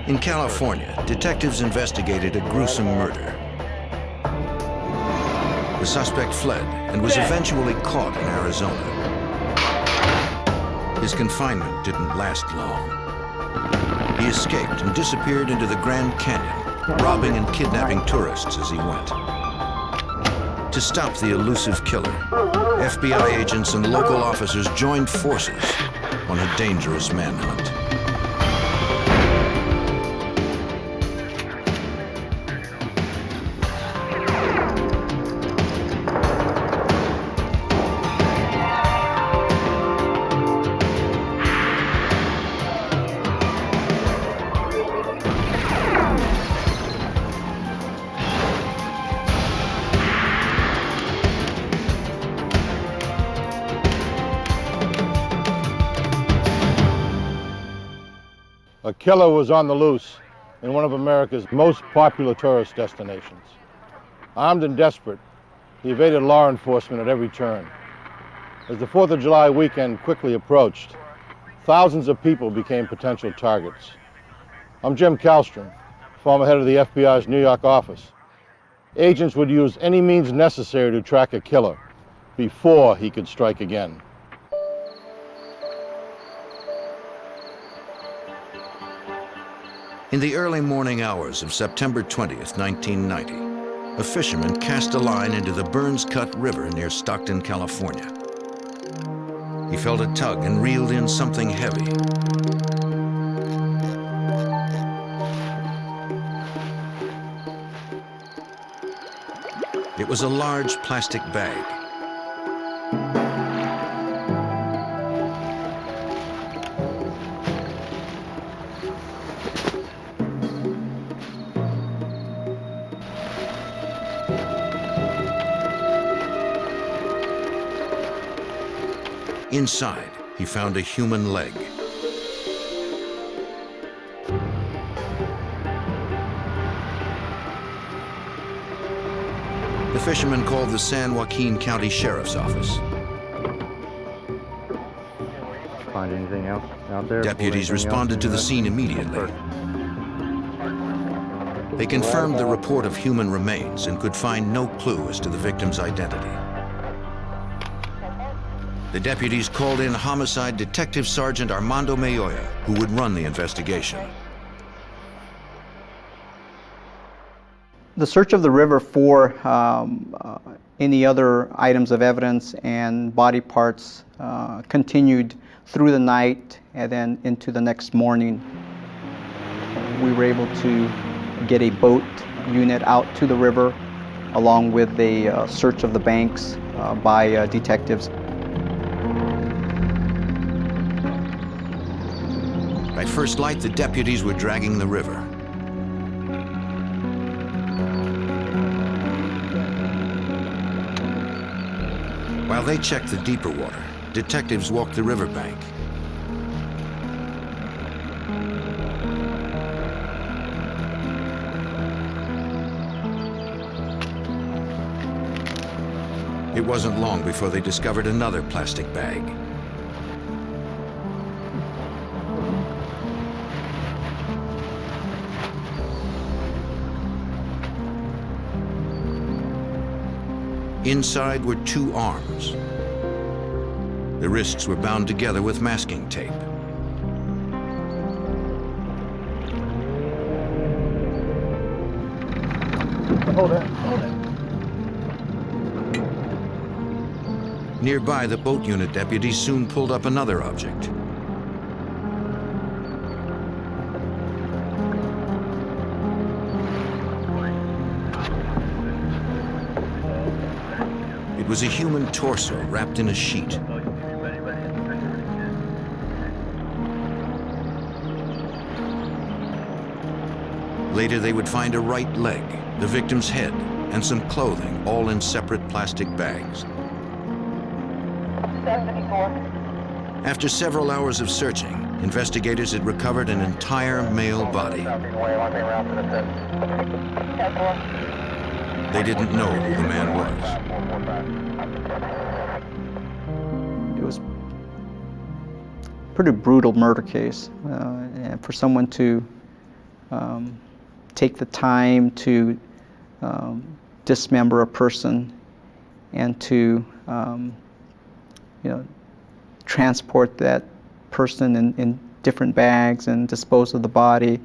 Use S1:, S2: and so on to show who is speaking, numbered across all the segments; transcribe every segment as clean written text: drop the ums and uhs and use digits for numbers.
S1: In California, detectives investigated a gruesome murder. The suspect fled and was eventually caught in Arizona. His confinement didn't last long. He escaped and disappeared into the Grand Canyon, robbing and kidnapping tourists as he went. To stop the elusive killer, FBI agents and local officers joined forces on a dangerous manhunt.
S2: A killer was on the loose in one of America's most popular tourist destinations. Armed and desperate, he evaded law enforcement at every turn. As the 4th of July weekend quickly approached, thousands of people became potential targets. I'm Jim Kallstrom, former head of the FBI's New York office. Agents would use any means necessary to track a killer before he could strike again.
S1: In the early morning hours of September 20th, 1990, a fisherman cast a line into the Burns Cut River near Stockton, California. He felt a tug and reeled in something heavy. It was a large plastic bag. Inside, he found a human leg. The fisherman called the San Joaquin County Sheriff's Office.
S3: Find anything else out there?
S1: Deputies responded to the scene immediately. They confirmed the report of human remains and could find no clue as to the victim's identity. The deputies called in Homicide Detective Sergeant Armando Mayoya, who would run the investigation.
S4: The search of the river for any other items of evidence and body parts continued through the night and then into the next morning. We were able to get a boat unit out to the river along with a search of the banks by detectives.
S1: By first light, the deputies were dragging the river. While they checked the deeper water, detectives walked the riverbank. It wasn't long before they discovered another plastic bag. Inside were two arms. The wrists were bound together with masking tape.
S2: Hold it, hold it.
S1: Nearby, the boat unit deputies soon pulled up another object. It was a human torso wrapped in a sheet. Later, they would find a right leg, the victim's head, and some clothing, all in separate plastic bags.
S5: 74.
S1: After several hours of searching, investigators had recovered an entire male body. They didn't know who the man was.
S4: It was a pretty brutal murder case. And for someone to take the time to dismember a person and to transport that person in different bags and dispose of the body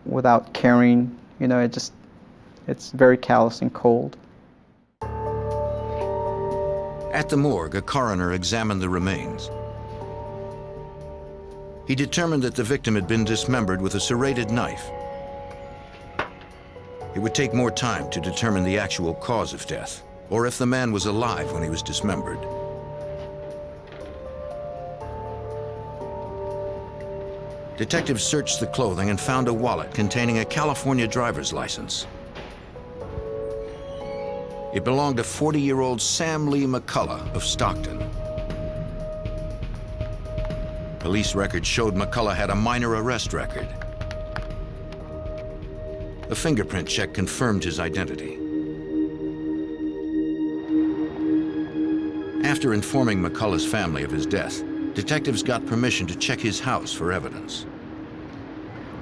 S4: without caring. It's very callous and cold.
S1: At the morgue, a coroner examined the remains. He determined that the victim had been dismembered with a serrated knife. It would take more time to determine the actual cause of death, or if the man was alive when he was dismembered. Detectives searched the clothing and found a wallet containing a California driver's license. It belonged to 40-year-old Sam Lee McCullough of Stockton. Police records showed McCullough had a minor arrest record. A fingerprint check confirmed his identity. After informing McCullough's family of his death, detectives got permission to check his house for evidence.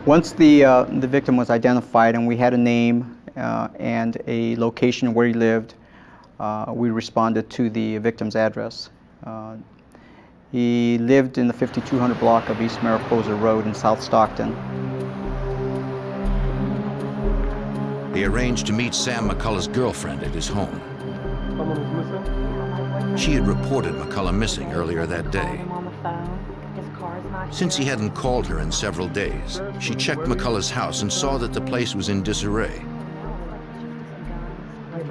S4: Once the victim was identified and we had a name and a location where he lived, we responded to the victim's address. He lived in the 5200 block of East Mariposa Road in South Stockton.
S1: They arranged to meet Sam McCullough's girlfriend at his home.
S5: Someone is missing?
S1: She had reported McCullough missing earlier that day. Since he hadn't called her in several days, she checked McCullough's house and saw that the place was in disarray.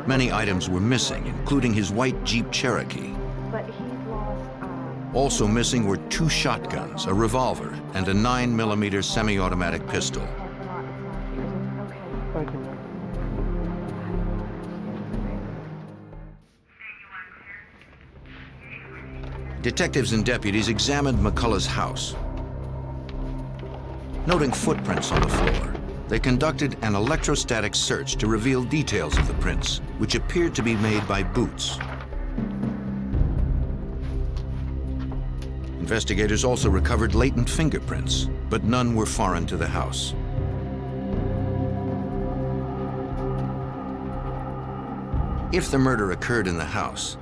S1: Many items were missing, including his white Jeep Cherokee. Also missing were 2 shotguns, a revolver, and a 9mm semi-automatic pistol.
S5: Thank you.
S1: Detectives and deputies examined McCullough's house. Noting footprints on the floor, they conducted an electrostatic search to reveal details of the prints, which appeared to be made by boots. Investigators also recovered latent fingerprints, but none were foreign to the house. If the murder occurred in the house,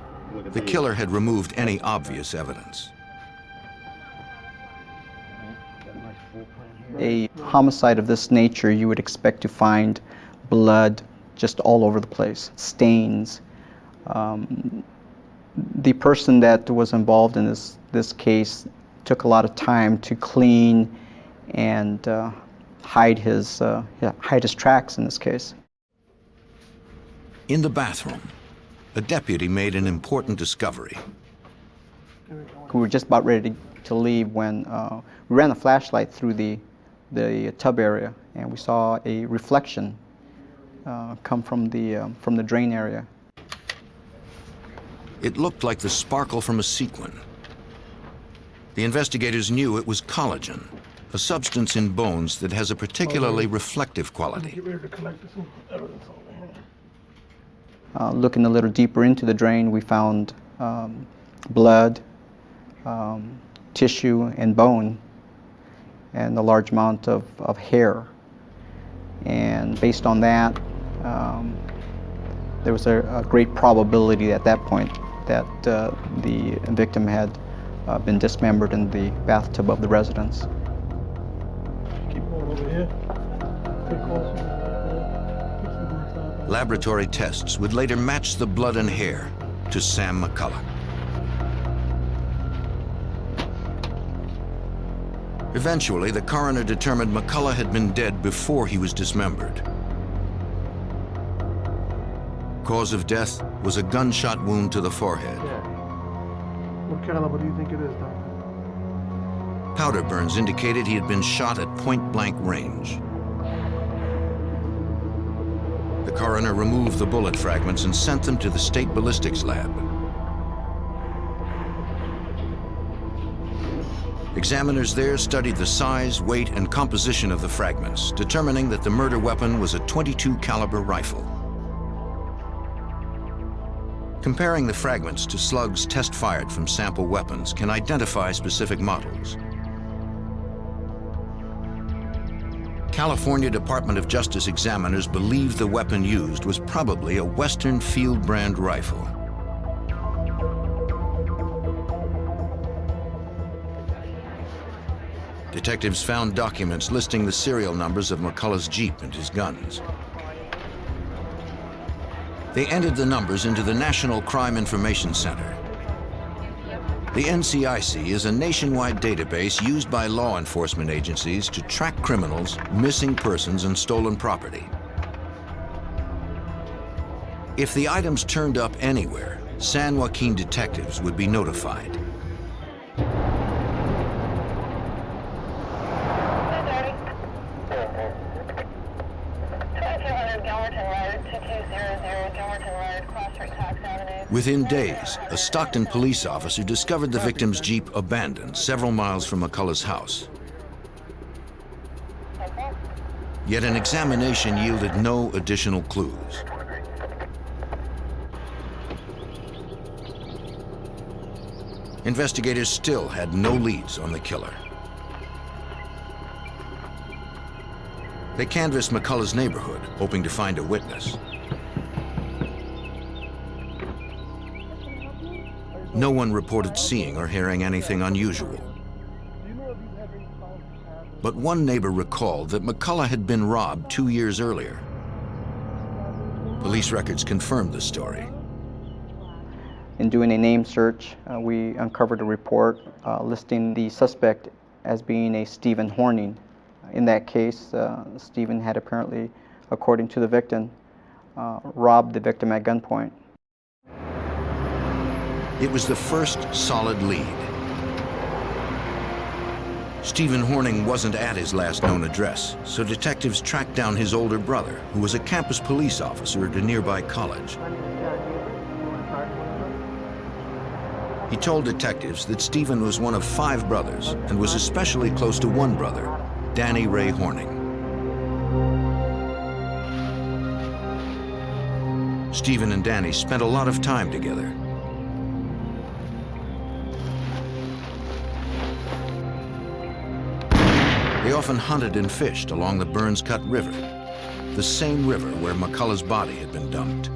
S1: the killer had removed any obvious evidence.
S4: A homicide of this nature, you would expect to find blood just all over the place, stains. The person that was involved in this case took a lot of time to clean and hide his tracks in this case.
S1: In the bathroom, a deputy made an important discovery.
S4: We were just about ready to leave when we ran a flashlight through the tub area, and we saw a reflection come from the drain area.
S1: It looked like the sparkle from a sequin. The investigators knew it was collagen, a substance in bones that has a particularly reflective quality.
S5: Get ready to collect some evidence over here.
S4: Looking a little deeper into the drain, we found blood, tissue, and bone, and a large amount of hair. And based on that, there was a great probability at that point that the victim had been dismembered in the bathtub of the residence.
S5: Keep going over here. Take closer.
S1: Laboratory tests would later match the blood and hair to Sam McCullough. Eventually, the coroner determined McCullough had been dead before he was dismembered. Cause of death was a gunshot wound to the forehead.
S5: What caliber do you think it is, Doctor?
S1: Powder burns indicated he had been shot at point-blank range. The coroner removed the bullet fragments and sent them to the state ballistics lab. Examiners there studied the size, weight, and composition of the fragments, determining that the murder weapon was a .22 caliber rifle. Comparing the fragments to slugs test-fired from sample weapons can identify specific models. California Department of Justice examiners believed the weapon used was probably a Western Field brand rifle. Detectives found documents listing the serial numbers of McCullough's Jeep and his guns. They entered the numbers into the National Crime Information Center. The NCIC is a nationwide database used by law enforcement agencies to track criminals, missing persons, and stolen property. If the items turned up anywhere, San Joaquin detectives would be notified. Within days, a Stockton police officer discovered the victim's Jeep abandoned several miles from McCullough's house. Yet an examination yielded no additional clues. Investigators still had no leads on the killer. They canvassed McCullough's neighborhood, hoping to find a witness. No one reported seeing or hearing anything unusual. But one neighbor recalled that McCullough had been robbed 2 years earlier. Police records confirmed the story.
S4: In doing a name search, we uncovered a report listing the suspect as being a Stephen Horning. In that case, Stephen had apparently, according to the victim, robbed the victim at gunpoint.
S1: It was the first solid lead. Stephen Horning wasn't at his last known address, so detectives tracked down his older brother, who was a campus police officer at a nearby college. He told detectives that Stephen was one of 5 brothers and was especially close to one brother, Danny Ray Horning. Stephen and Danny spent a lot of time together. They often hunted and fished along the Burns Cut River, the same river where McCullough's body had been dumped.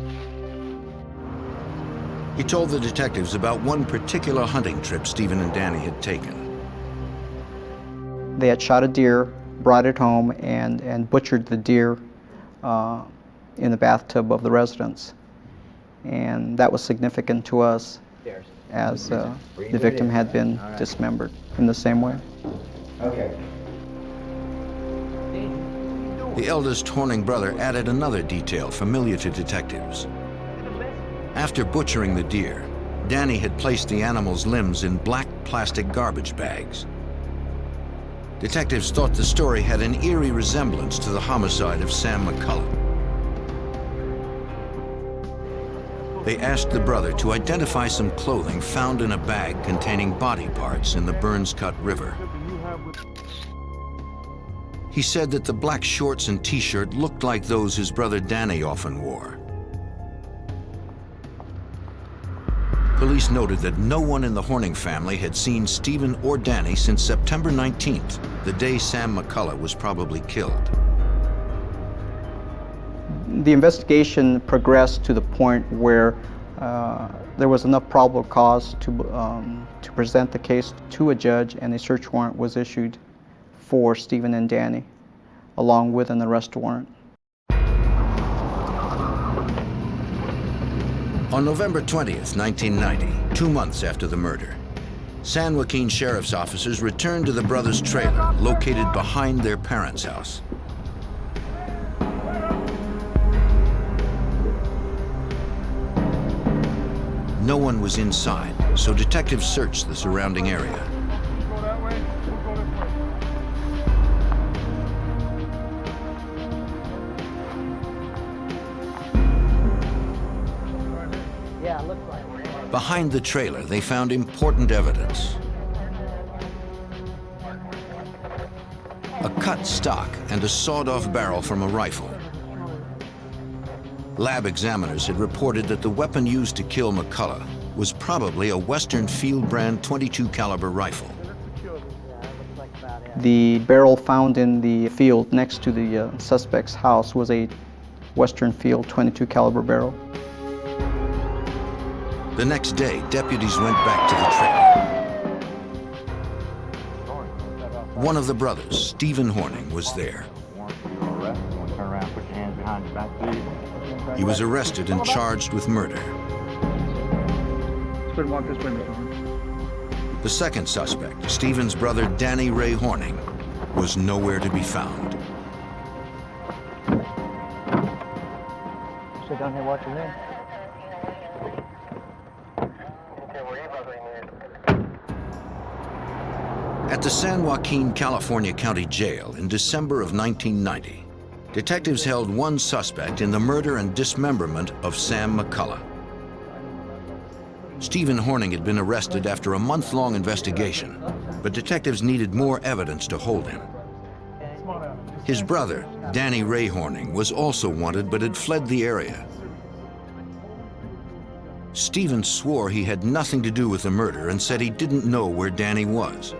S1: He told the detectives about one particular hunting trip Stephen and Danny had taken.
S4: They had shot a deer, brought it home, and butchered the deer in the bathtub of the residence. And that was significant to us, as the victim had been dismembered in the same way.
S3: Okay.
S1: The eldest Horning brother added another detail familiar to detectives. After butchering the deer, Danny had placed the animal's limbs in black plastic garbage bags. Detectives thought the story had an eerie resemblance to the homicide of Sam McCullough. They asked the brother to identify some clothing found in a bag containing body parts in the Burns Cut River. He said that the black shorts and t-shirt looked like those his brother Danny often wore. Police noted that no one in the Horning family had seen Stephen or Danny since September 19th, the day Sam McCullough was probably killed.
S4: The investigation progressed to the point where there was enough probable cause to present the case to a judge, and a search warrant was issued for Stephen and Danny, along with an arrest warrant.
S1: On November 20th, 1990, 2 months after the murder, San Joaquin sheriff's officers returned to the brothers' trailer located behind their parents' house. No one was inside, so detectives searched the surrounding area. Behind the trailer, they found important evidence. A cut stock and a sawed-off barrel from a rifle. Lab examiners had reported that the weapon used to kill McCullough was probably a Western Field brand .22 caliber rifle.
S4: The barrel found in the field next to the suspect's house was a Western Field .22 caliber barrel.
S1: The next day, deputies went back to the trailer. One of the brothers, Stephen Horning, was there.
S3: Turn around, put your hands behind your back, please.
S1: He was arrested and charged with murder.
S5: Let's go and walk this way, Mr. Horn.
S1: The second suspect, Stephen's brother Danny Ray Horning, was nowhere to be found.
S3: Sit down here, watch your name.
S1: At the San Joaquin, California County Jail in December of 1990, detectives held one suspect in the murder and dismemberment of Sam McCullough. Stephen Horning had been arrested after a month-long investigation, but detectives needed more evidence to hold him. His brother, Danny Ray Horning, was also wanted but had fled the area. Stephen swore he had nothing to do with the murder and said he didn't know where Danny was.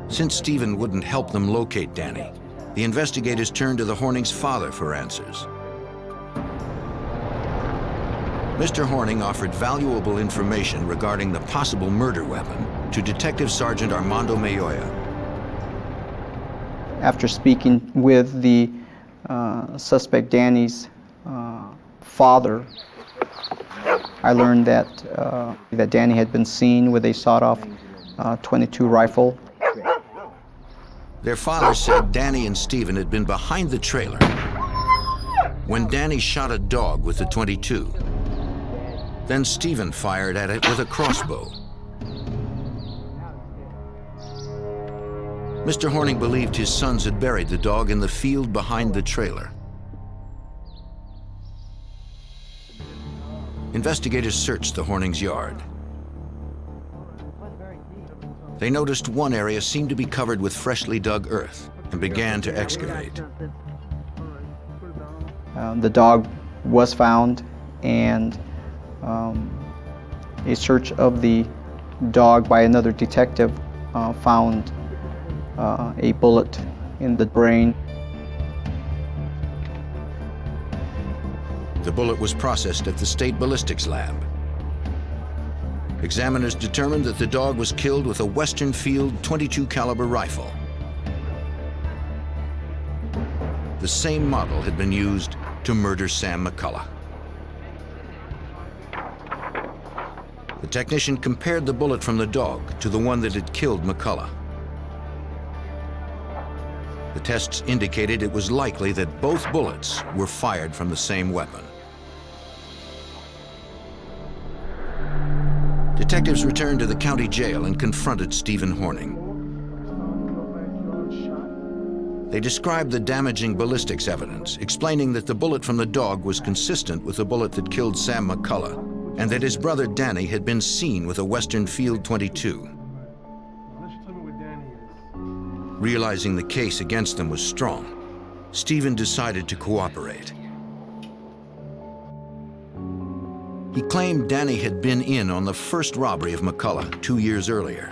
S1: Since Stephen wouldn't help them locate Danny, the investigators turned to the Horning's father for answers. Mr. Horning offered valuable information regarding the possible murder weapon to Detective Sergeant Armando Mayoya.
S4: After speaking with the suspect Danny's father, I learned that that Danny had been seen with a sawed-off .22 rifle.
S1: Their father said Danny and Stephen had been behind the trailer when Danny shot a dog with the .22. Then Stephen fired at it with a crossbow. Mr. Horning believed his sons had buried the dog in the field behind the trailer. Investigators searched the Horning's yard. They noticed one area seemed to be covered with freshly dug earth and began to excavate.
S4: The dog was found, and a search of the dog by another detective found a bullet in the brain.
S1: The bullet was processed at the state ballistics lab. Examiners determined that the dog was killed with a Western Field .22 caliber rifle. The same model had been used to murder Sam McCullough. The technician compared the bullet from the dog to the one that had killed McCullough. The tests indicated it was likely that both bullets were fired from the same weapon. Detectives returned to the county jail and confronted Stephen Horning. They described the damaging ballistics evidence, explaining that the bullet from the dog was consistent with the bullet that killed Sam McCullough, and that his brother Danny had been seen with a Western Field .22. Realizing the case against them was strong, Stephen decided to cooperate. He claimed Danny had been in on the first robbery of McCullough 2 years earlier.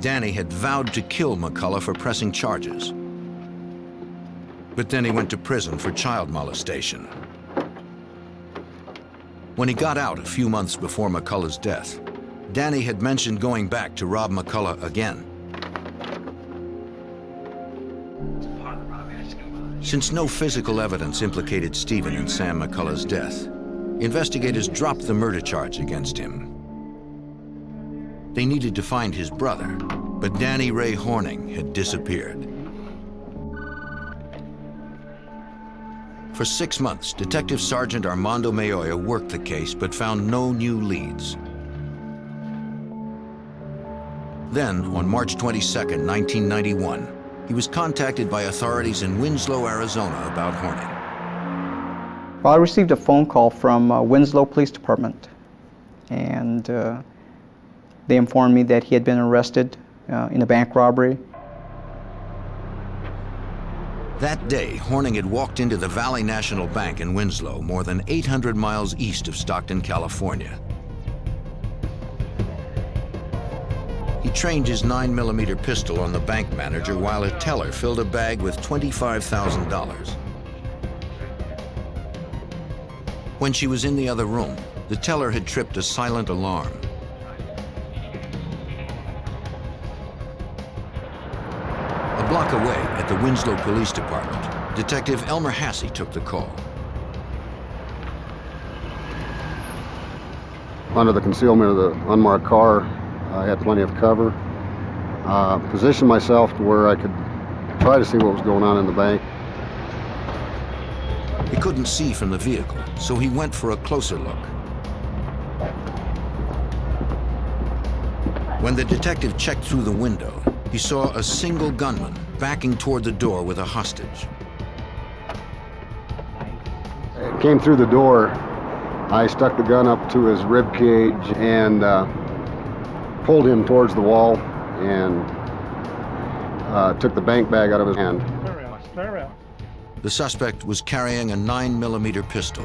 S1: Danny had vowed to kill McCullough for pressing charges. But then he went to prison for child molestation. When he got out a few months before McCullough's death, Danny had mentioned going back to rob McCullough again. Since no physical evidence implicated Stephen in Sam McCullough's death, investigators dropped the murder charge against him. They needed to find his brother, but Danny Ray Horning had disappeared. For 6 months, Detective Sergeant Armando Mayoya worked the case but found no new leads. Then, on March 22, 1991, he was contacted by authorities in Winslow, Arizona about Horning.
S4: Well, I received a phone call from Winslow Police Department, and they informed me that he had been arrested in a bank robbery.
S1: That day, Horning had walked into the Valley National Bank in Winslow, more than 800 miles east of Stockton, California. He trained his 9mm pistol on the bank manager while a teller filled a bag with $25,000. When she was in the other room, the teller had tripped a silent alarm. A block away at the Winslow Police Department, Detective Elmer Hassey took the call.
S6: Under the concealment of the unmarked car, I had plenty of cover. Positioned myself to where I could try to see what was going on in the bank.
S1: He couldn't see from the vehicle, so he went for a closer look. When the detective checked through the window, he saw a single gunman backing toward the door with a hostage.
S6: It came through the door. I stuck the gun up to his rib cage and pulled him towards the wall and took the bank bag out of his hand.
S1: The suspect was carrying a 9mm pistol.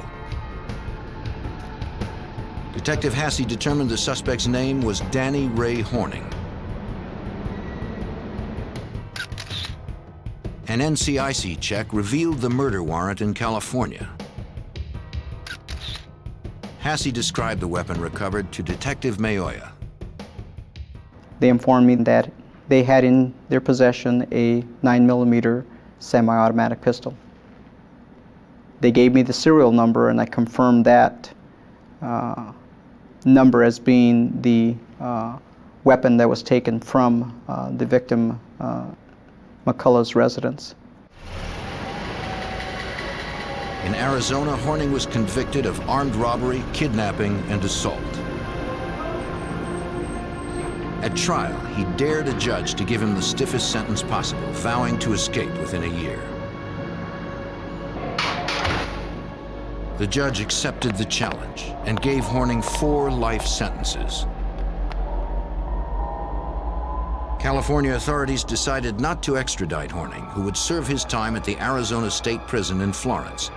S1: Detective Hassey determined the suspect's name was Danny Ray Horning. An NCIC check revealed the murder warrant in California. Hassey described the weapon recovered to Detective Mayoya.
S4: They informed me that they had in their possession a 9mm semi-automatic pistol. They gave me the serial number, and I confirmed that number as being the weapon that was taken from the victim McCullough's residence.
S1: In Arizona, Horning was convicted of armed robbery, kidnapping, and assault. At trial, he dared a judge to give him the stiffest sentence possible, vowing to escape within a year. The judge accepted the challenge and gave Horning 4 life sentences. California authorities decided not to extradite Horning, who would serve his time at the Arizona State Prison in Florence.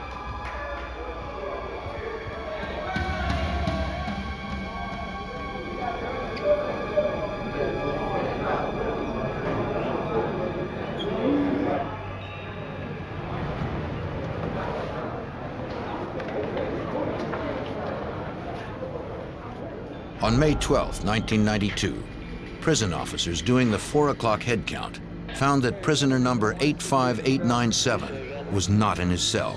S1: On May 12, 1992, prison officers doing the 4 o'clock head count found that prisoner number 85897 was not in his cell.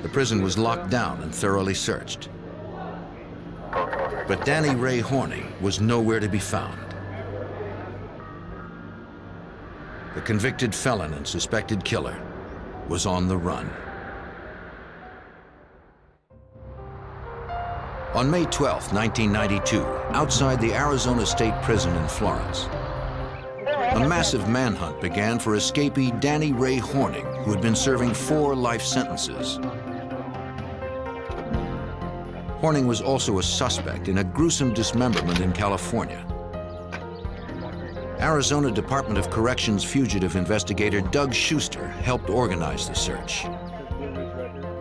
S1: The prison was locked down and thoroughly searched. But Danny Ray Horning was nowhere to be found. The convicted felon and suspected killer was on the run. On May 12, 1992, outside the Arizona State Prison in Florence, a massive manhunt began for escapee Danny Ray Horning, who had been serving 4 life sentences. Horning was also a suspect in a gruesome dismemberment in California. Arizona Department of Corrections fugitive investigator Doug Schuster helped organize the search.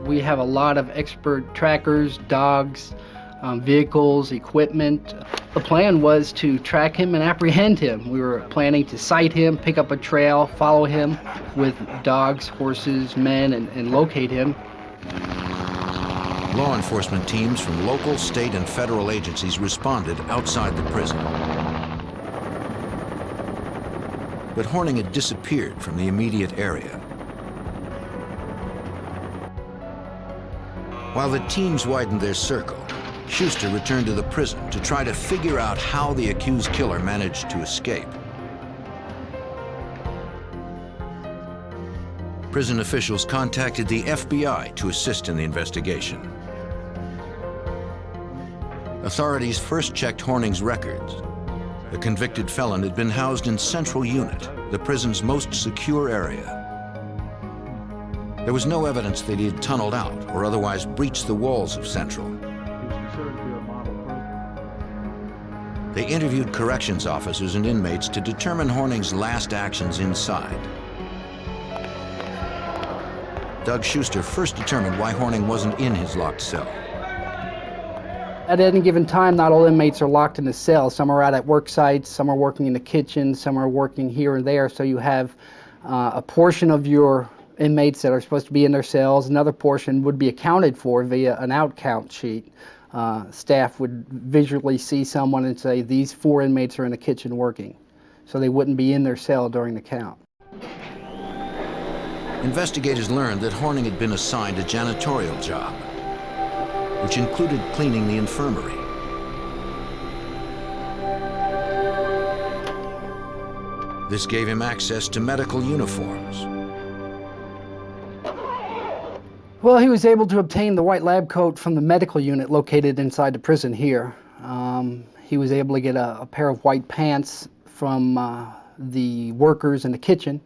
S7: We have a lot of expert trackers, dogs, vehicles, equipment. The plan was to track him and apprehend him. We were planning to sight him, pick up a trail, follow him with dogs, horses, men, and locate him.
S1: Law enforcement teams from local, state, and federal agencies responded outside the prison. But Horning had disappeared from the immediate area. While the teams widened their circle, Schuster returned to the prison to try to figure out how the accused killer managed to escape. Prison officials contacted the FBI to assist in the investigation. Authorities first checked Horning's records. The convicted felon had been housed in Central Unit, the prison's most secure area. There was no evidence that he had tunneled out or otherwise breached the walls of Central. They interviewed corrections officers and inmates to determine Horning's last actions inside. Doug Schuster first determined why Horning wasn't in his locked cell.
S7: At any given time, not all inmates are locked in a cell. Some are out at work sites, some are working in the kitchen, some are working here and there. So you have a portion of your inmates that are supposed to be in their cells. Another portion would be accounted for via an out count sheet. Staff would visually see someone and say, these 4 inmates are in the kitchen working. So they wouldn't be in their cell during the count.
S1: Investigators learned that Horning had been assigned a janitorial job, which included cleaning the infirmary. This gave him access to medical uniforms.
S7: Well, he was able to obtain the white lab coat from the medical unit located inside the prison here. He was able to get a pair of white pants from the workers in the kitchen.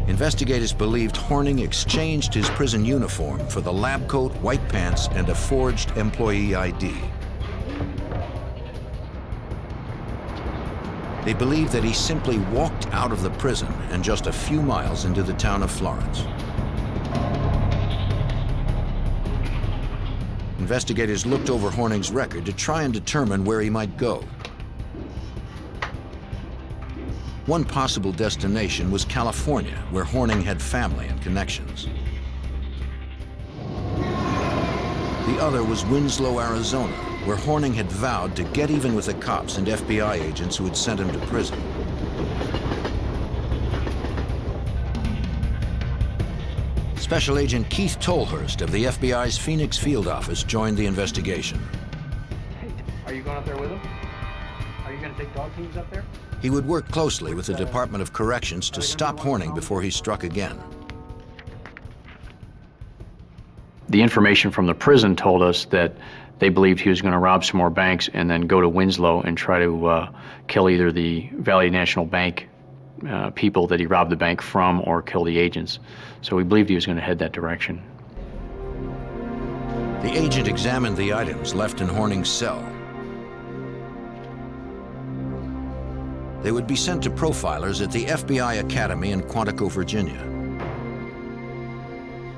S1: Investigators believed Horning exchanged his prison uniform for the lab coat, white pants, and a forged employee ID. They believed that he simply walked out of the prison and just a few miles into the town of Florence. Investigators looked over Horning's record to try and determine where he might go. One possible destination was California, where Horning had family and connections. The other was Winslow, Arizona, where Horning had vowed to get even with the cops and FBI agents who had sent him to prison. Special Agent Keith Tolhurst of the FBI's Phoenix field office joined the investigation.
S3: Hey, are you going up there with him? Are you going to take dog teams up there?
S1: He would work closely with the Department of Corrections to stop Horning before he struck again.
S8: The information from the prison told us that they believed he was going to rob some more banks and then go to Winslow and try to kill either the Valley National Bank people that he robbed the bank from or kill the agents. So we believed he was going to head that direction.
S1: The agent examined the items left in Horning's cell. They would be sent to profilers at the FBI Academy in Quantico, Virginia.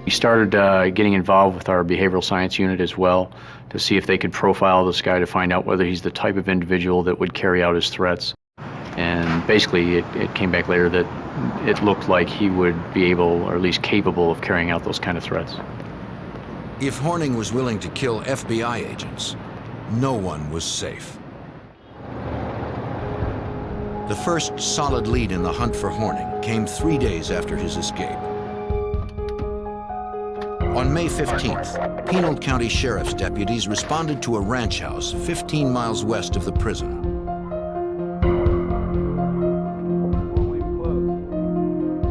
S8: We started getting involved with our behavioral science unit as well to see if they could profile this guy to find out whether he's the type of individual that would carry out his threats. And basically it came back later that it looked like he would be able, or at least capable, of carrying out those kind of threats.
S1: If Horning was willing to kill FBI agents, no one was safe. The first solid lead in the hunt for Horning came 3 days after his escape. On May 15th, Pinal County Sheriff's deputies responded to a ranch house 15 miles west of the prison.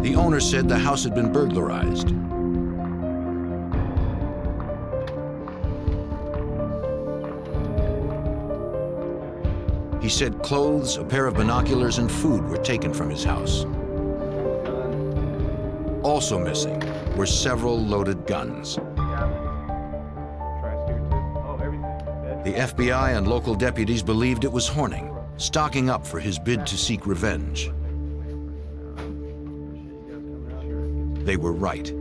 S1: The owner said the house had been burglarized. He said clothes, a pair of binoculars, and food were taken from his house. Also missing were several loaded guns. The FBI and local deputies believed it was Horning, stocking up for his bid to seek revenge. They were right.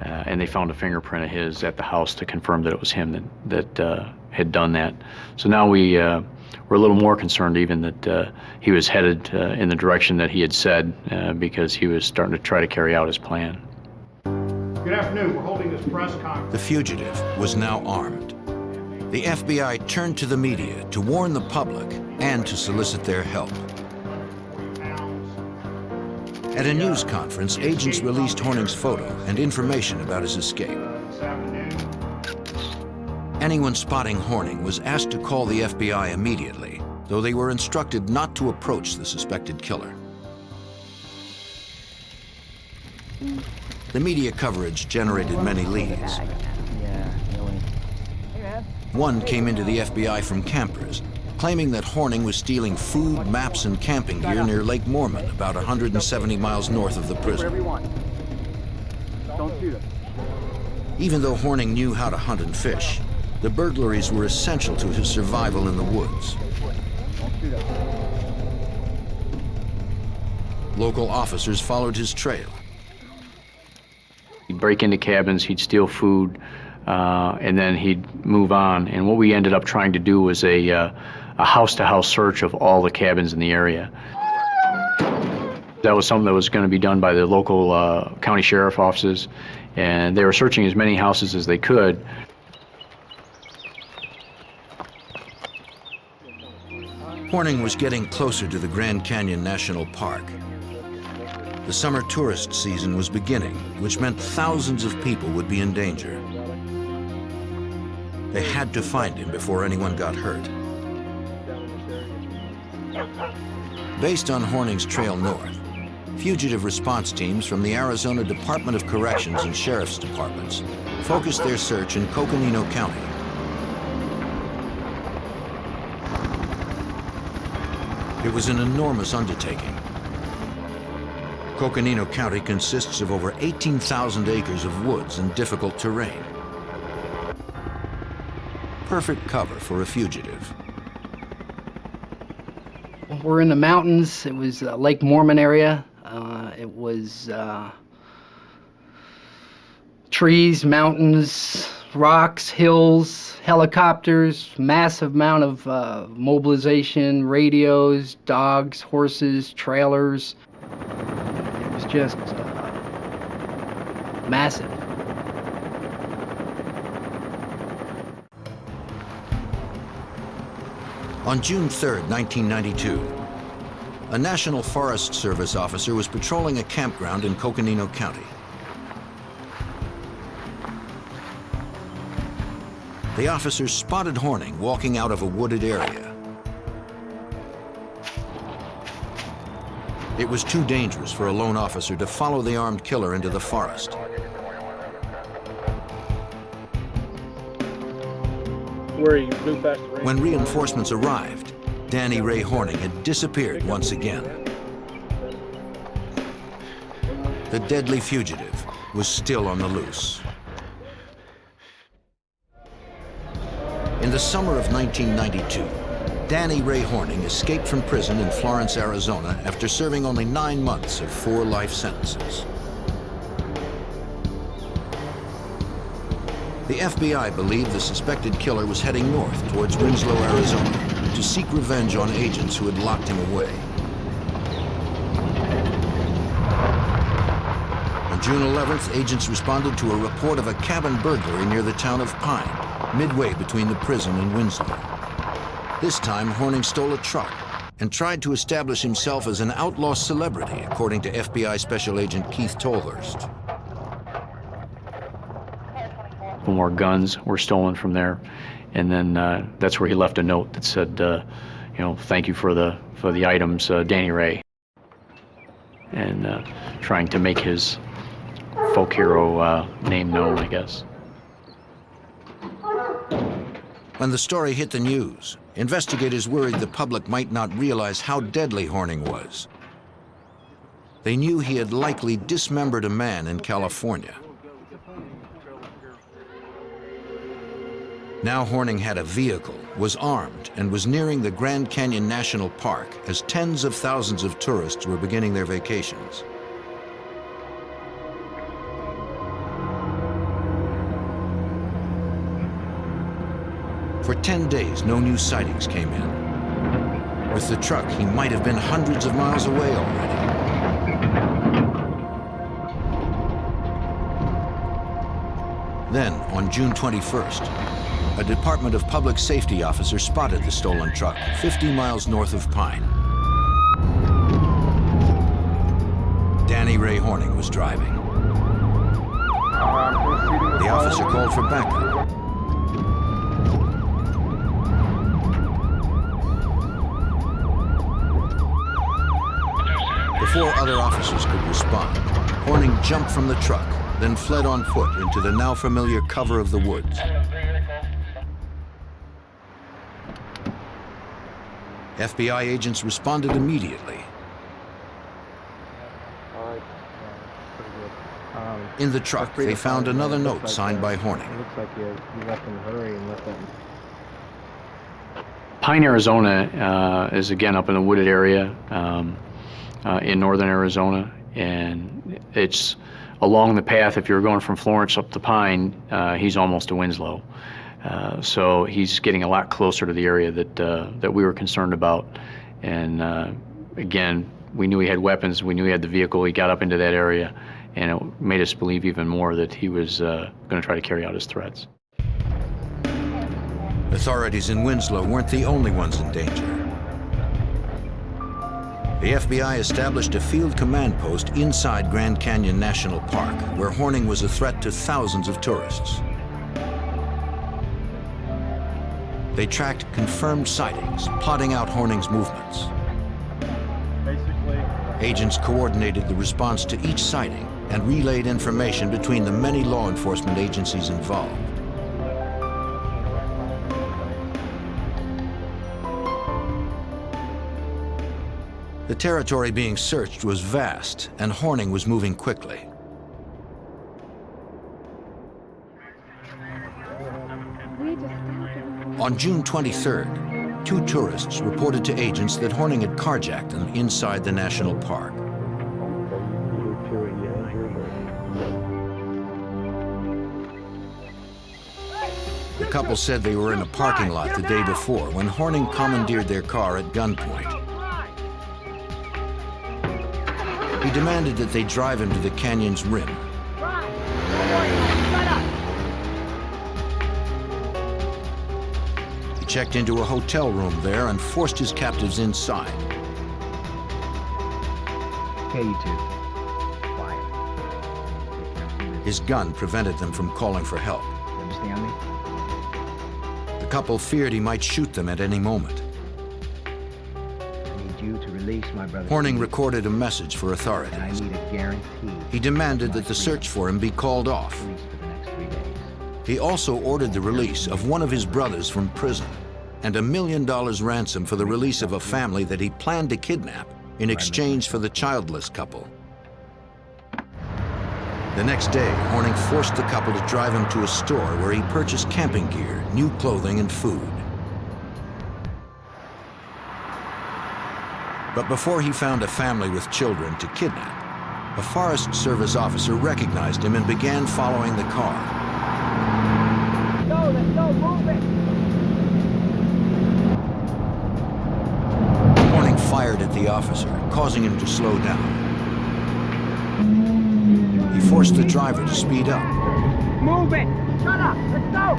S8: And they found a fingerprint of his at the house to confirm that it was him that had done that. So now we were a little more concerned even that he was headed in the direction that he had said because he was starting to try to carry out his plan.
S5: Good afternoon. We're holding this press conference.
S1: The fugitive was now armed. The FBI turned to the media to warn the public and to solicit their help. At a news conference, agents released Horning's photo and information about his escape. Anyone spotting Horning was asked to call the FBI immediately, though they were instructed not to approach the suspected killer. The media coverage generated many leads. One came into the FBI from campers, claiming that Horning was stealing food, maps, and camping gear near Lake Mormon, about 170 miles north of the prison. Even though Horning knew how to hunt and fish, the burglaries were essential to his survival in the woods. Local officers followed his trail.
S8: break into cabins, he'd steal food, and then he'd move on. And what we ended up trying to do was a house-to-house search of all the cabins in the area. That was something that was going to be done by the local county sheriff offices, and they were searching as many houses as they could.
S1: Horning was getting closer to the Grand Canyon National Park. The summer tourist season was beginning, which meant thousands of people would be in danger. They had to find him before anyone got hurt. Based on Horning's trail north, fugitive response teams from the Arizona Department of Corrections and Sheriff's Departments focused their search in Coconino County. It was an enormous undertaking. Coconino County consists of over 18,000 acres of woods and difficult terrain. Perfect cover for a fugitive.
S7: We're in the mountains. It was Lake Mormon area. It was trees, mountains, rocks, hills, helicopters, massive amount of mobilization, radios, dogs, horses, trailers. It was just massive.
S1: On June 3rd, 1992, a National Forest Service officer was patrolling a campground in Coconino County. The officer spotted Horning walking out of a wooded area. It was too dangerous for a lone officer to follow the armed killer into the forest. When reinforcements arrived, Danny Ray Horning had disappeared once again. The deadly fugitive was still on the loose. In the summer of 1992, Danny Ray Horning escaped from prison in Florence, Arizona after serving only 9 months of 4 life sentences. The FBI believed the suspected killer was heading north towards Winslow, Arizona, to seek revenge on agents who had locked him away. On June 11th, agents responded to a report of a cabin burglary near the town of Pine, midway between the prison and Winslow. This time, Horning stole a truck and tried to establish himself as an outlaw celebrity, according to FBI Special Agent Keith Tolhurst.
S8: More guns were stolen from there, and then that's where he left a note that said, you know, thank you for the items, Danny Ray, and trying to make his folk hero name known, I guess.
S1: When the story hit the news, investigators worried the public might not realize how deadly Horning was. They knew he had likely dismembered a man in California. Now Horning had a vehicle, was armed, and was nearing the Grand Canyon National Park as tens of thousands of tourists were beginning their vacations. For 10 days, no new sightings came in. With the truck, he might have been hundreds of miles away already. Then, on June 21st, a Department of Public Safety officer spotted the stolen truck 50 miles north of Pine. Danny Ray Horning was driving. The officer called for backup. Before other officers could respond, Horning jumped from the truck, then fled on foot into the now familiar cover of the woods. FBI agents responded immediately. In the truck, they found another note signed by Horning.
S3: It looks like you left in a hurry and left that.
S8: Pine, Arizona is again up in a wooded area in northern Arizona, and it's along the path, if you're going from Florence up to Pine, he's almost to Winslow. So he's getting a lot closer to the area that we were concerned about. And again, we knew he had weapons, we knew he had the vehicle, he got up into that area, and it made us believe even more that he was going to try to carry out his threats.
S1: Authorities in Winslow weren't the only ones in danger. The FBI established a field command post inside Grand Canyon National Park, where Horning was a threat to thousands of tourists. They tracked confirmed sightings, plotting out Horning's movements. Agents coordinated the response to each sighting and relayed information between the many law enforcement agencies involved. The territory being searched was vast, and Horning was moving quickly. On June 23rd, 2 tourists reported to agents that Horning had carjacked them inside the national park. The couple said they were in a parking lot the day before when Horning commandeered their car at gunpoint. He demanded that they drive him to the canyon's rim. He checked into a hotel room there and forced his captives inside.
S9: Okay, you two. Quiet.
S1: His gun prevented them from calling for help.
S9: You understand me?
S1: The couple feared he might shoot them at any moment.
S9: I need you to release my brother.
S1: Horning recorded a message for authorities.
S9: And I need a guarantee.
S1: He demanded that the search for him be called off.
S9: For the next 3 days.
S1: He also ordered the release of one of his brothers from prison and $1 million ransom for the release of a family that he planned to kidnap in exchange for the childless couple. The next day, Horning forced the couple to drive him to a store where he purchased camping gear, new clothing, and food. But before he found a family with children to kidnap, a Forest Service officer recognized him and began following the car.
S10: Let's go, move it!
S1: Horning fired at the officer, causing him to slow down. He forced the driver to speed up.
S10: Move it! Shut up! Let's go!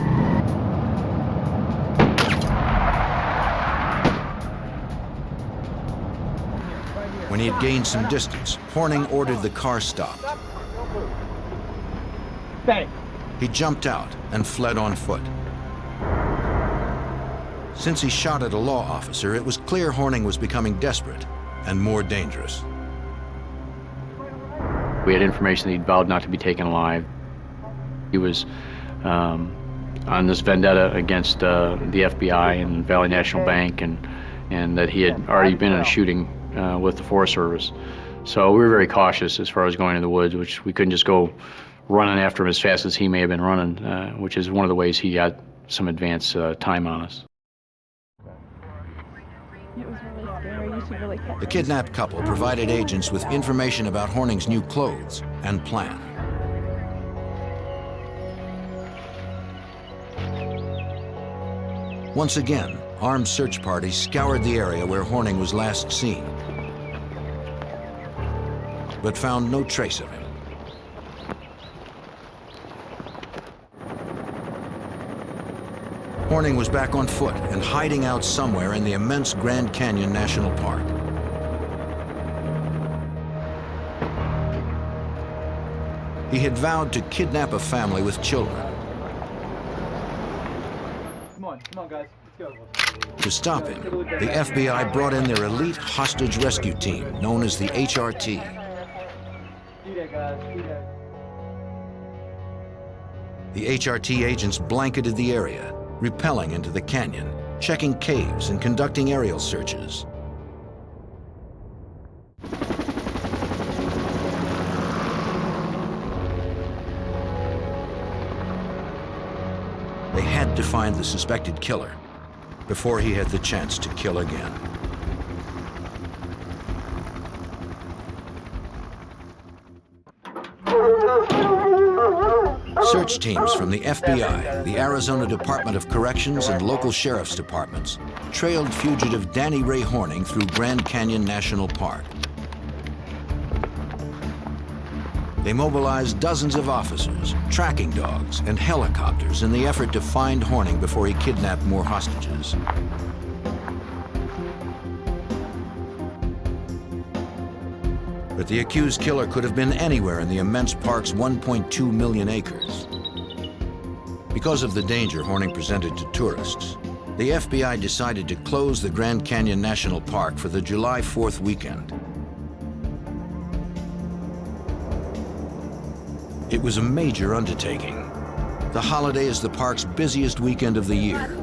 S1: When he had gained some distance, Horning ordered the car stopped.
S10: Stay.
S1: He jumped out and fled on foot. Since he shot at a law officer, it was clear Horning was becoming desperate and more dangerous.
S8: We had information that he'd vowed not to be taken alive. He was on this vendetta against the FBI and Valley National Bank, and that he had already been in a shooting with the Forest Service. So we were very cautious as far as going in the woods, which we couldn't just go running after him as fast as he may have been running, which is one of the ways he got some advance time on us.
S11: It was really scary. You should really catch
S1: The kidnapped couple provided agents with information about Horning's new clothes and plan. Once again, armed search parties scoured the area where Horning was last seen, but found no trace of him. Horning was back on foot and hiding out somewhere in the immense Grand Canyon National Park. He had vowed to kidnap a family with children.
S3: Come on, guys. Let's go.
S1: To stop him, the FBI brought in their elite hostage rescue team, known as the HRT.
S3: Do that, guys. Do that.
S1: The HRT agents blanketed the area, rappelling into the canyon, checking caves and conducting aerial searches. They had to find the suspected killer before he had the chance to kill again. Search teams from the FBI, the Arizona Department of Corrections, and local sheriff's departments trailed fugitive Danny Ray Horning through Grand Canyon National Park. They mobilized dozens of officers, tracking dogs, and helicopters in the effort to find Horning before he kidnapped more hostages. But the accused killer could have been anywhere in the immense park's 1.2 million acres. Because of the danger Horning presented to tourists, the FBI decided to close the Grand Canyon National Park for the July 4th weekend. It was a major undertaking. The holiday is the park's busiest weekend of the year.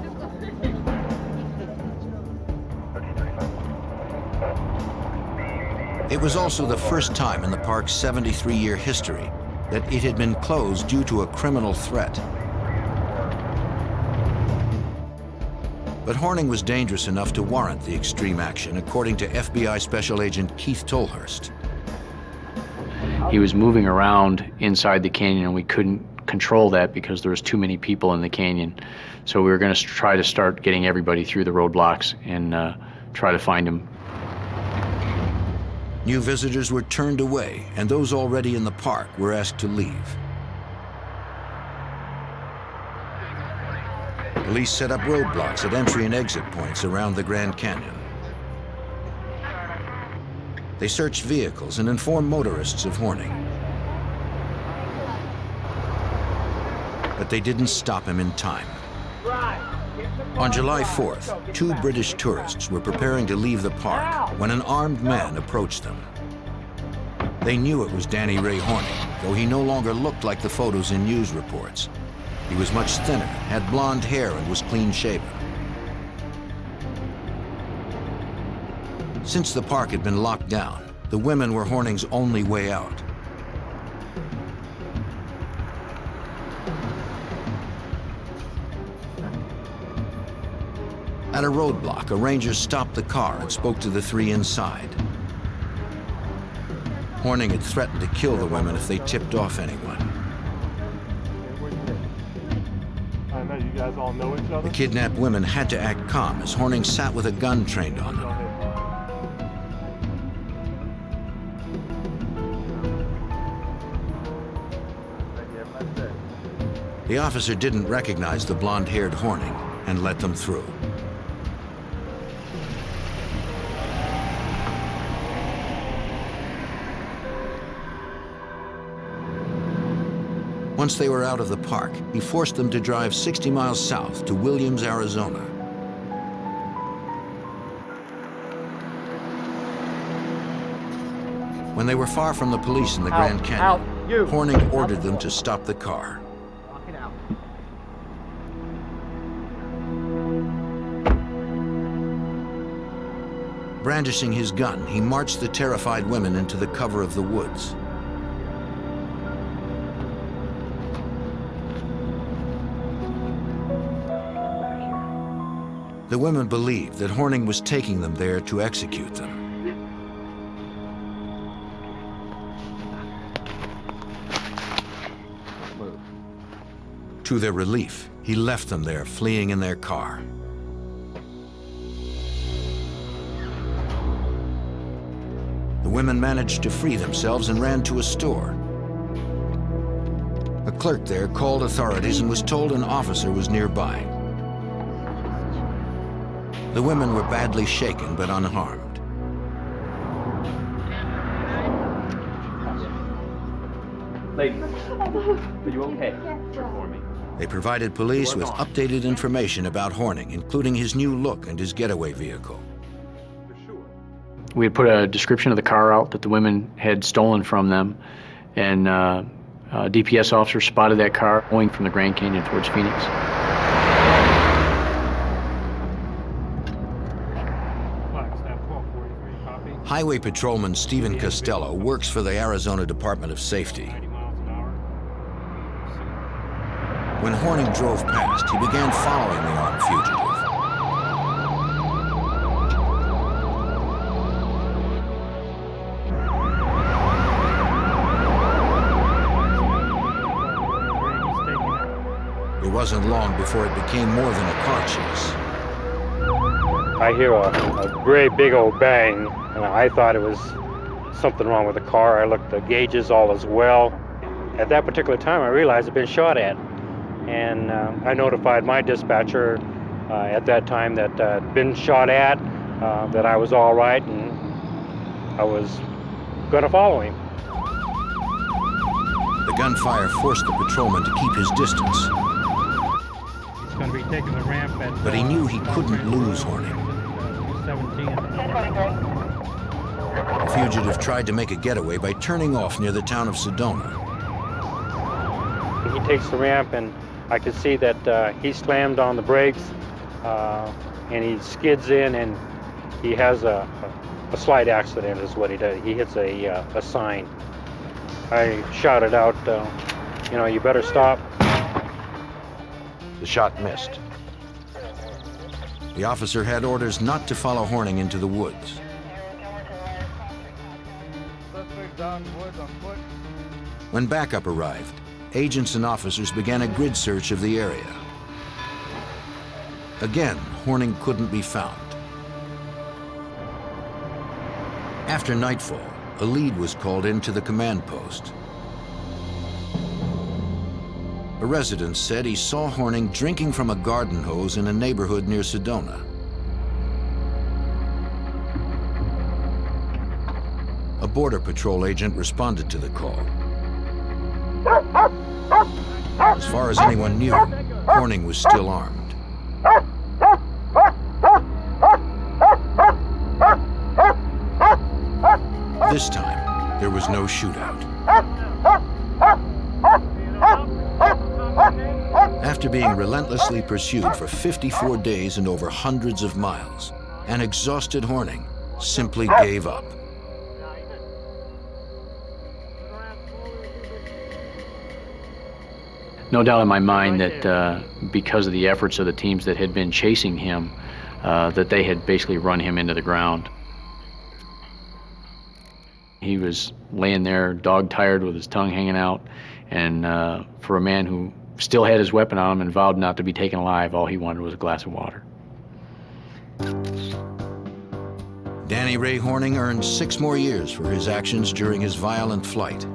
S1: It was also the first time in the park's 73-year history that it had been closed due to a criminal threat. But Horning was dangerous enough to warrant the extreme action, according to FBI Special Agent Keith Tolhurst.
S8: He was moving around inside the canyon, and we couldn't control that because there was too many people in the canyon. So we were going to try to start getting everybody through the roadblocks and try to find him.
S1: New visitors were turned away, and those already in the park were asked to leave. Police set up roadblocks at entry and exit points around the Grand Canyon. They searched vehicles and informed motorists of Horning. But they didn't stop him in time. On July 4th, 2 British tourists were preparing to leave the park when an armed man approached them. They knew it was Danny Ray Horning, though he no longer looked like the photos in news reports. He was much thinner, had blonde hair, and was clean-shaven. Since the park had been locked down, the women were Horning's only way out. At a roadblock, a ranger stopped the car and spoke to the 3 inside. Horning had threatened to kill the women if they tipped off anyone.
S5: I know you guys all know each other.
S1: The kidnapped women had to act calm as Horning sat with a gun trained on them. The officer didn't recognize the blonde-haired Horning and let them through. Once they were out of the park, he forced them to drive 60 miles south to Williams, Arizona. When they were far from the police in the Grand Canyon, Horning ordered them to stop the car. Brandishing his gun, he marched the terrified women into the cover of the woods. The women believed that Horning was taking them there to execute them. To their relief, he left them there, fleeing in their car. The women managed to free themselves and ran to a store. A clerk there called authorities and was told an officer was nearby. The women were badly shaken but unharmed.
S12: Ladies, are you okay? For me.
S1: They provided police with updated information about Horning, including his new look and his getaway vehicle.
S8: We had put a description of the car out that the women had stolen from them, and a DPS officer spotted that car going from the Grand Canyon towards Phoenix.
S1: Highway Patrolman Stephen Costello works for the Arizona Department of Safety. When Horning drove past, he began following the armed fugitive. It wasn't long before it became more than a car chase.
S13: I hear a great big old bang, and I thought it was something wrong with the car. I looked at the gauges, all as well. At that particular time, I realized I'd been shot at, and I notified my dispatcher at that time that I'd been shot at, that I was all right, and I was going to follow him.
S1: The gunfire forced the patrolman to keep his distance.
S13: He's going to be taking the ramp at...
S1: But he knew he couldn't lose Horning.
S13: 17.
S1: The fugitive tried to make a getaway by turning off near the town of Sedona.
S13: He takes the ramp, and I could see that he slammed on the brakes, and he skids in, and he has a slight accident is what he does. He hits a sign. I shouted out, you know, you better stop.
S1: The shot missed. The officer had orders not to follow Horning into the woods. When backup arrived, agents and officers began a grid search of the area. Again, Horning couldn't be found. After nightfall, a lead was called into the command post. A resident said he saw Horning drinking from a garden hose in a neighborhood near Sedona. A Border Patrol agent responded to the call. As far as anyone knew, Horning was still armed. This time, there was no shootout. After being relentlessly pursued for 54 days and over hundreds of miles, an exhausted Horning simply gave up.
S8: No doubt in my mind that because of the efforts of the teams that had been chasing him, that they had basically run him into the ground. He was laying there, dog-tired with his tongue hanging out, and for a man who still had his weapon on him and vowed not to be taken alive, all he wanted was a glass of water.
S1: Danny Ray Horning earned 6 more years for his actions during his violent flight.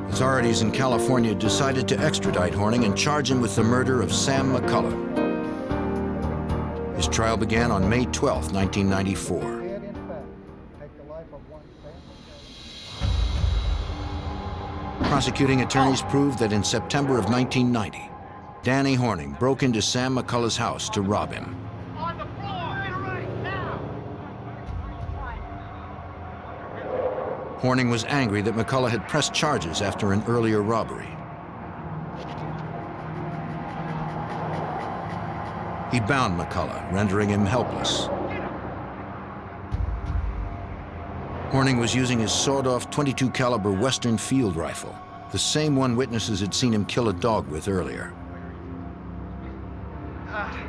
S1: Authorities in California decided to extradite Horning and charge him with the murder of Sam McCullough. His trial began on May 12, 1994. Prosecuting attorneys proved that in September of 1990, Danny Horning broke into Sam McCullough's house to rob him. Horning was angry that McCullough had pressed charges after an earlier robbery. He bound McCullough, rendering him helpless. Horning was using his sawed-off .22 caliber Western field rifle, the same one witnesses had seen him kill a dog with earlier.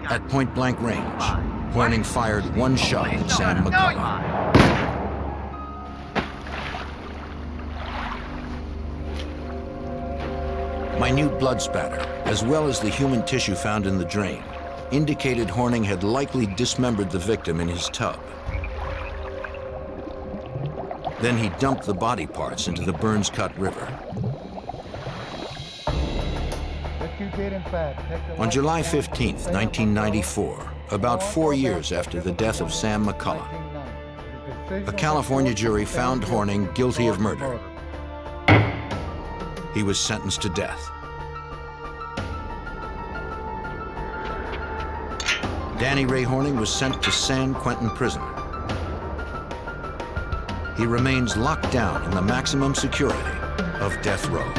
S1: At point-blank range, Horning fired one shot at Sam McCullough. Minute blood spatter, as well as the human tissue found in the drain, indicated Horning had likely dismembered the victim in his tub. Then he dumped the body parts into the Burns Cut River. On July 15, 1994, about 4 years after the death of Sam McCullough, a California jury found Horning guilty of murder. He was sentenced to death. Danny Ray Horning was sent to San Quentin Prison. He remains locked down in the maximum security of death row.